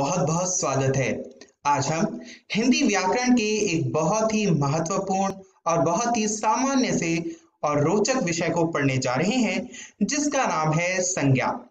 बहुत बहुत स्वागत है। आज हम हिंदी व्याकरण के एक बहुत ही महत्वपूर्ण और बहुत ही सामान्य से और रोचक विषय को पढ़ने जा रहे हैं जिसका नाम है संज्ञा।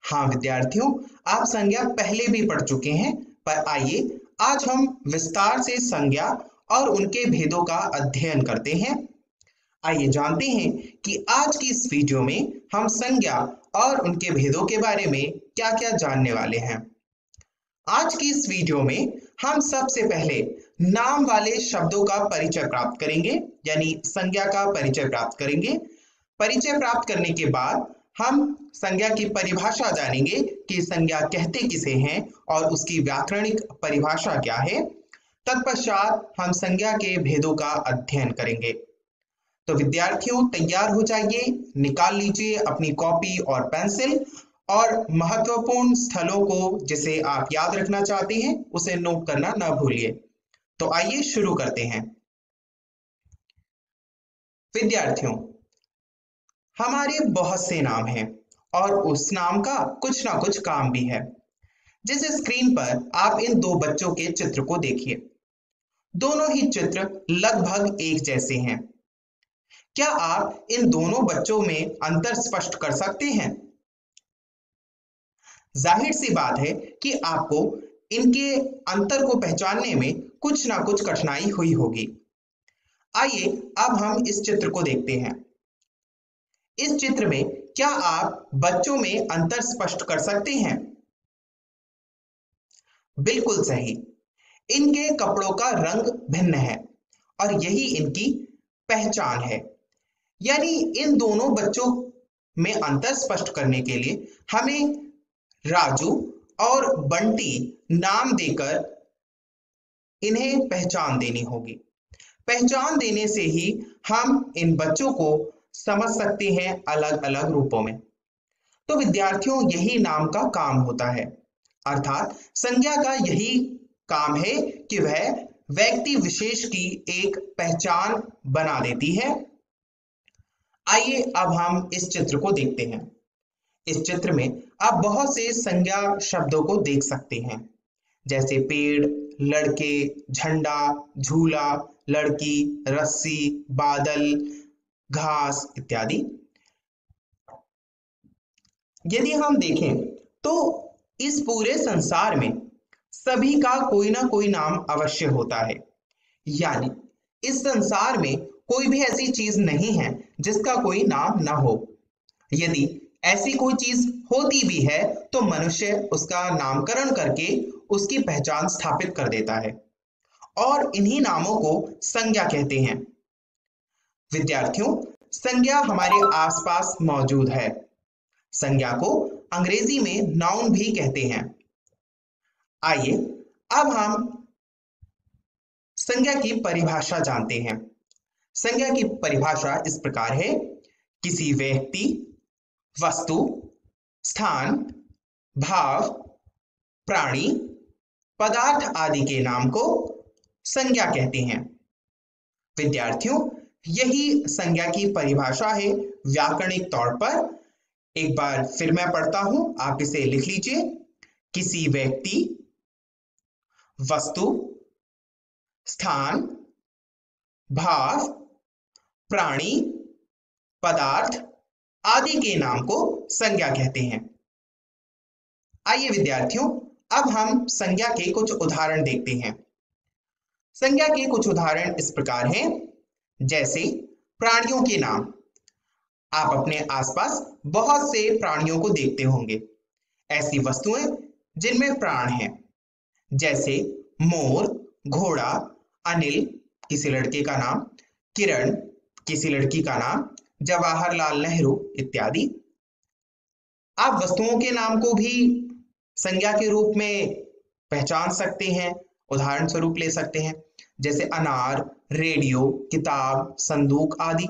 हाँ विद्यार्थियों, आप संज्ञा पहले भी पढ़ चुके हैं, पर आइए आज हम विस्तार से संज्ञा और उनके भेदों का अध्ययन करते हैं। आइए जानते हैं कि आज की इस वीडियो में हम संज्ञा और उनके भेदों के बारे में क्या-क्या जानने वाले हैं। आज की इस वीडियो में हम सबसे पहले नाम वाले शब्दों का परिचय प्राप्त करेंगे, यानी संज्ञा का परिचय प्राप्त करेंगे। परिचय प्राप्त करने के बाद हम संज्ञा की परिभाषा जानेंगे कि संज्ञा कहते किसे हैं और उसकी व्याकरणिक परिभाषा क्या है। तत्पश्चात हम संज्ञा के भेदों का अध्ययन करेंगे। तो विद्यार्थियों तैयार हो जाइए, निकाल लीजिए अपनी कॉपी और पेंसिल और महत्वपूर्ण स्थलों को जिसे आप याद रखना चाहते हैं उसे नोट करना ना भूलिए। तो आइए शुरू करते हैं। विद्यार्थियों, हमारे बहुत से नाम हैं और उस नाम का कुछ ना कुछ काम भी है। जैसे स्क्रीन पर आप इन दो बच्चों के चित्र को देखिए। दोनों ही चित्र लगभग एक जैसे हैं। क्या आप इन दोनों बच्चों में अंतर स्पष्ट कर सकते हैं? जाहिर सी बात है कि आपको इनके अंतर को पहचानने में कुछ ना कुछ कठिनाई हुई होगी। आइए अब हम इस चित्र को देखते हैं। इस चित्र में क्या आप बच्चों में अंतर स्पष्ट कर सकते हैं? बिल्कुल सही। इनके कपड़ों का रंग भिन्न है और यही इनकी पहचान है। यानी इन दोनों बच्चों में अंतर स्पष्ट करने के लिए हमें राजू और बंटी नाम देकर इन्हें पहचान देनी होगी। पहचान देने से ही हम इन बच्चों को समझ सकते हैं अलग अलग रूपों में। तो विद्यार्थियों, यही नाम का काम होता है, अर्थात संज्ञा का यही काम है कि वह व्यक्ति विशेष की एक पहचान बना देती है। आइए अब हम इस चित्र को देखते हैं। इस चित्र में आप बहुत से संज्ञा शब्दों को देख सकते हैं, जैसे पेड़, लड़के, झंडा, झूला, लड़की, रस्सी, बादल, घास इत्यादि। यदि हम देखें तो इस पूरे संसार में सभी का कोई ना कोई नाम अवश्य होता है। यानी इस संसार में कोई भी ऐसी चीज नहीं है जिसका कोई नाम ना हो। यदि ऐसी कोई चीज होती भी है तो मनुष्य उसका नामकरण करके उसकी पहचान स्थापित कर देता है और इन्हीं नामों को संज्ञा कहते हैं। विद्यार्थियों, संज्ञा हमारे आसपास मौजूद है। संज्ञा को अंग्रेजी में नाउन भी कहते हैं। आइए अब हम संज्ञा की परिभाषा जानते हैं। संज्ञा की परिभाषा इस प्रकार है: किसी व्यक्ति, वस्तु, स्थान, भाव, प्राणी, पदार्थ आदि के नाम को संज्ञा कहते हैं। विद्यार्थियों, यही संज्ञा की परिभाषा है व्याकरणिक तौर पर। एक बार फिर मैं पढ़ता हूं, आप इसे लिख लीजिए। किसी व्यक्ति, वस्तु, स्थान, भाव, प्राणी, पदार्थ आदि के नाम को संज्ञा कहते हैं। आइए विद्यार्थियों, अब हम संज्ञा के कुछ उदाहरण देखते हैं। संज्ञा के कुछ उदाहरण इस प्रकार हैं, जैसे प्राणियों के नाम। आप अपने आसपास बहुत से प्राणियों को देखते होंगे, ऐसी वस्तुएं जिनमें प्राण हैं, जैसे मोर, घोड़ा, अनिल किसी लड़के का नाम, किरण किसी लड़की का नाम, जवाहरलाल नेहरू इत्यादि। आप वस्तुओं के नाम को भी संज्ञा के रूप में पहचान सकते हैं, उदाहरण स्वरूप ले सकते हैं, जैसे अनार, रेडियो, किताब, संदूक आदि।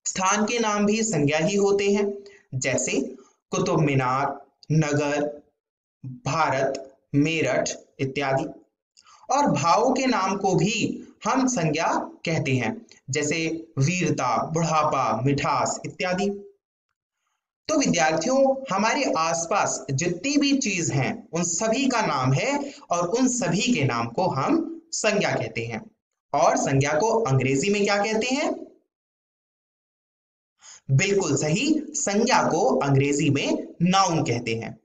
स्थान के नाम भी संज्ञा ही होते हैं, जैसे कुतुब मीनार, नगर, भारत, मेरठ इत्यादि। और भावों के नाम को भी हम संज्ञा कहते हैं, जैसे वीरता, बुढ़ापा, मिठास इत्यादि। तो विद्यार्थियों, हमारे आसपास जितनी भी चीज हैं उन सभी का नाम है और उन सभी के नाम को हम संज्ञा कहते हैं। और संज्ञा को अंग्रेजी में क्या कहते हैं? बिल्कुल सही, संज्ञा को अंग्रेजी में नाउन कहते हैं।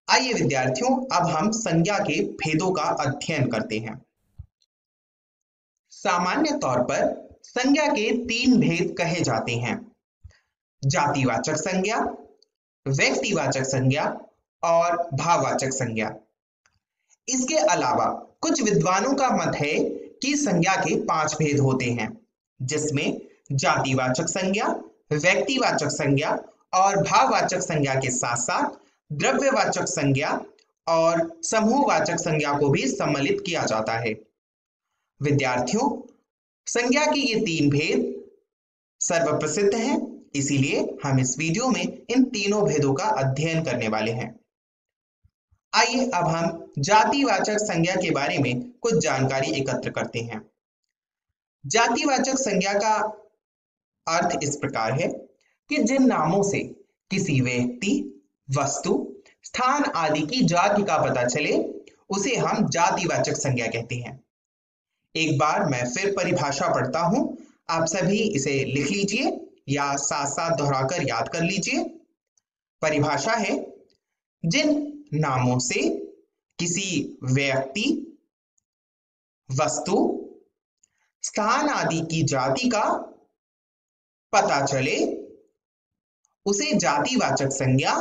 आइए विद्यार्थियों, अब हम संज्ञा के भेदों का अध्ययन करते हैं। सामान्य तौर पर संज्ञा के 3 भेद कहे जाते हैं: जातिवाचक संज्ञा, व्यक्तिवाचक संज्ञा और भाववाचक संज्ञा। इसके अलावा कुछ विद्वानों का मत है कि संज्ञा के 5 भेद होते हैं, जिसमें जातिवाचक संज्ञा, व्यक्तिवाचक संज्ञा और भाववाचक संज्ञा के साथ साथ द्रव्यवाचक संज्ञा और समूहवाचक संज्ञा को भी सम्मिलित किया जाता है। विद्यार्थियों, संज्ञा के ये 3 भेद सर्वप्रसिद्ध हैं, इसीलिए हम इस वीडियो में इन तीनों भेदों का अध्ययन करने वाले हैं। आइए अब हम जातिवाचक संज्ञा के बारे में कुछ जानकारी एकत्र करते हैं। जातिवाचक संज्ञा का अर्थ इस प्रकार है कि जिन नामों से किसी व्यक्ति, वस्तु, स्थान आदि की जाति का पता चले उसे हम जातिवाचक संज्ञा कहते हैं। एक बार मैं फिर परिभाषा पढ़ता हूं, आप सभी इसे लिख लीजिए या साथ साथ दोहराकर याद कर लीजिए। परिभाषा है: जिन नामों से किसी व्यक्ति, वस्तु, स्थान आदि की जाति का पता चले उसे जातिवाचक संज्ञा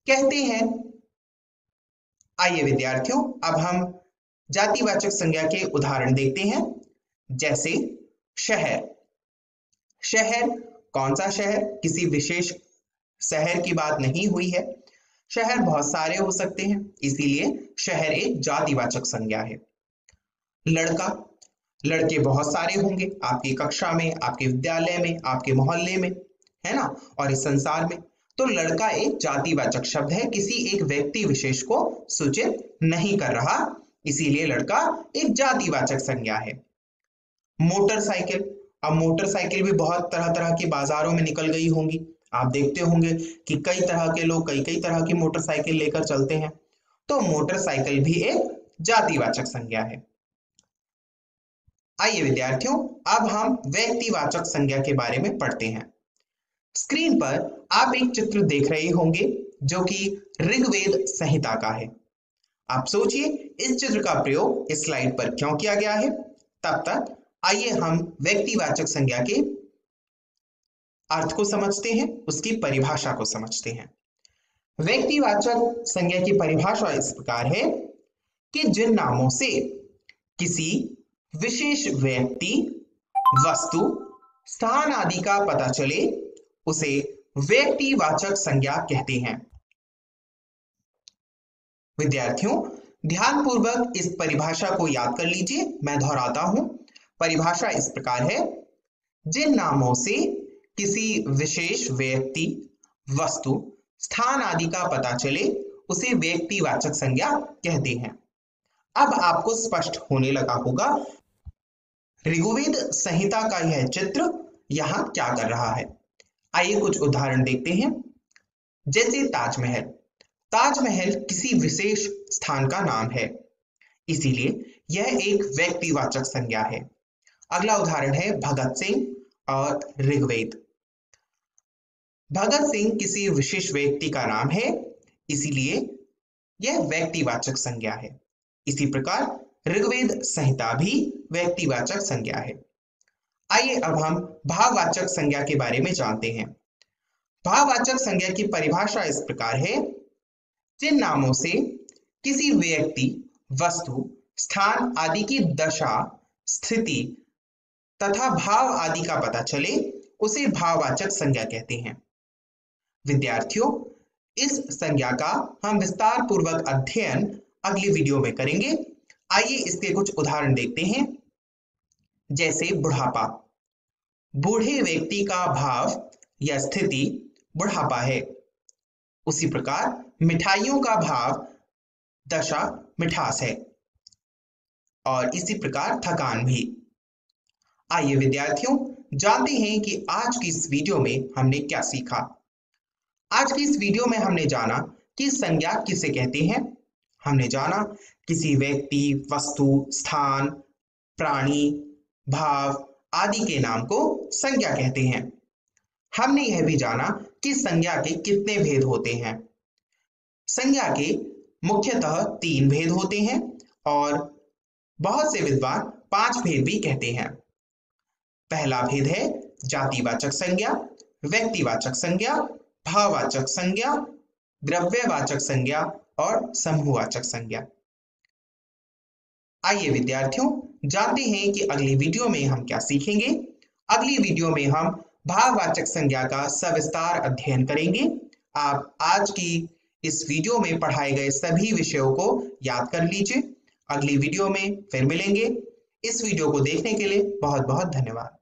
कहते हैं। आइए विद्यार्थियों, अब हम जातिवाचक संज्ञा के उदाहरण देखते हैं। जैसे शहर। शहर, कौन सा शहर? किसी विशेष शहर की बात नहीं हुई है। शहर बहुत सारे हो सकते हैं, इसीलिए शहर एक जातिवाचक संज्ञा है। लड़का, लड़के बहुत सारे होंगे आपकी कक्षा में, आपके विद्यालय में, आपके मोहल्ले में, है ना, और इस संसार में। तो लड़का एक जातिवाचक शब्द है, किसी एक व्यक्ति विशेष को सूचित नहीं कर रहा, इसीलिए लड़का एक जातिवाचक संज्ञा है। मोटरसाइकिल। अब मोटरसाइकिल भी बहुत तरह तरह की बाजारों में निकल गई होंगी, आप देखते होंगे कि कई तरह के लोग कई कई तरह की मोटरसाइकिल लेकर चलते हैं। तो मोटरसाइकिल भी एक जातिवाचक संज्ञा है। आइए विद्यार्थियों, अब हम व्यक्तिवाचक संज्ञा के बारे में पढ़ते हैं। स्क्रीन पर आप एक चित्र देख रहे होंगे जो कि ऋग्वेद संहिता का है। आप सोचिए इस चित्र का प्रयोग इस स्लाइड पर क्यों किया गया है। तब तक आइए हम व्यक्तिवाचक संज्ञा के अर्थ को समझते हैं, उसकी परिभाषा को समझते हैं। व्यक्तिवाचक संज्ञा की परिभाषा इस प्रकार है कि जिन नामों से किसी विशेष व्यक्ति, वस्तु, स्थान आदि का पता चले उसे व्यक्तिवाचक संज्ञा कहते हैं। विद्यार्थियों, ध्यानपूर्वक इस परिभाषा को याद कर लीजिए, मैं दोहराता हूं। परिभाषा इस प्रकार है: जिन नामों से किसी विशेष व्यक्ति, वस्तु, स्थान आदि का पता चले उसे व्यक्तिवाचक संज्ञा कहते हैं। अब आपको स्पष्ट होने लगा होगा ऋग्वेद संहिता का यह चित्र यहां क्या कर रहा है। आइए कुछ उदाहरण देखते हैं। जैसे ताजमहल। ताजमहल किसी विशेष स्थान का नाम है, इसीलिए यह एक व्यक्तिवाचक संज्ञा है। अगला उदाहरण है भगत सिंह और ऋग्वेद। भगत सिंह किसी विशेष व्यक्ति का नाम है, इसीलिए यह व्यक्तिवाचक संज्ञा है। इसी प्रकार ऋग्वेद संहिता भी व्यक्तिवाचक संज्ञा है। आइए अब हम भाववाचक संज्ञा के बारे में जानते हैं। भाववाचक संज्ञा की परिभाषा इस प्रकार है: जिन नामों से किसी व्यक्ति, वस्तु, स्थान आदि की दशा, स्थिति तथा भाव आदि का पता चले उसे भाववाचक संज्ञा कहते हैं। विद्यार्थियों, इस संज्ञा का हम विस्तार पूर्वक अध्ययन अगली वीडियो में करेंगे। आइए इसके कुछ उदाहरण देखते हैं। जैसे बुढ़ापा। बूढ़े व्यक्ति का भाव या स्थिति बुढ़ापा है। उसी प्रकार मिठाइयों का भाव, दशा मिठास है, और इसी प्रकार थकान भी। आइए विद्यार्थियों, जानते हैं कि आज की इस वीडियो में हमने क्या सीखा। आज की इस वीडियो में हमने जाना कि संज्ञा किसे कहते हैं। हमने जाना किसी व्यक्ति, वस्तु, स्थान, प्राणी, भाव आदि के नाम को संज्ञा कहते हैं। हमने यह भी जाना कि संज्ञा के कितने भेद होते हैं। संज्ञा के मुख्यतः 3 भेद होते हैं और बहुत से विद्वान 5 भेद भी कहते हैं। पहला भेद है जातिवाचक संज्ञा, व्यक्तिवाचक संज्ञा, भाववाचक संज्ञा, द्रव्यवाचक संज्ञा और समूहवाचक संज्ञा। आइए विद्यार्थियों, जानते हैं कि अगली वीडियो में हम क्या सीखेंगे। अगली वीडियो में हम भाववाचक संज्ञा का सविस्तार अध्ययन करेंगे। आप आज की इस वीडियो में पढ़ाए गए सभी विषयों को याद कर लीजिए। अगली वीडियो में फिर मिलेंगे। इस वीडियो को देखने के लिए बहुत बहुत धन्यवाद।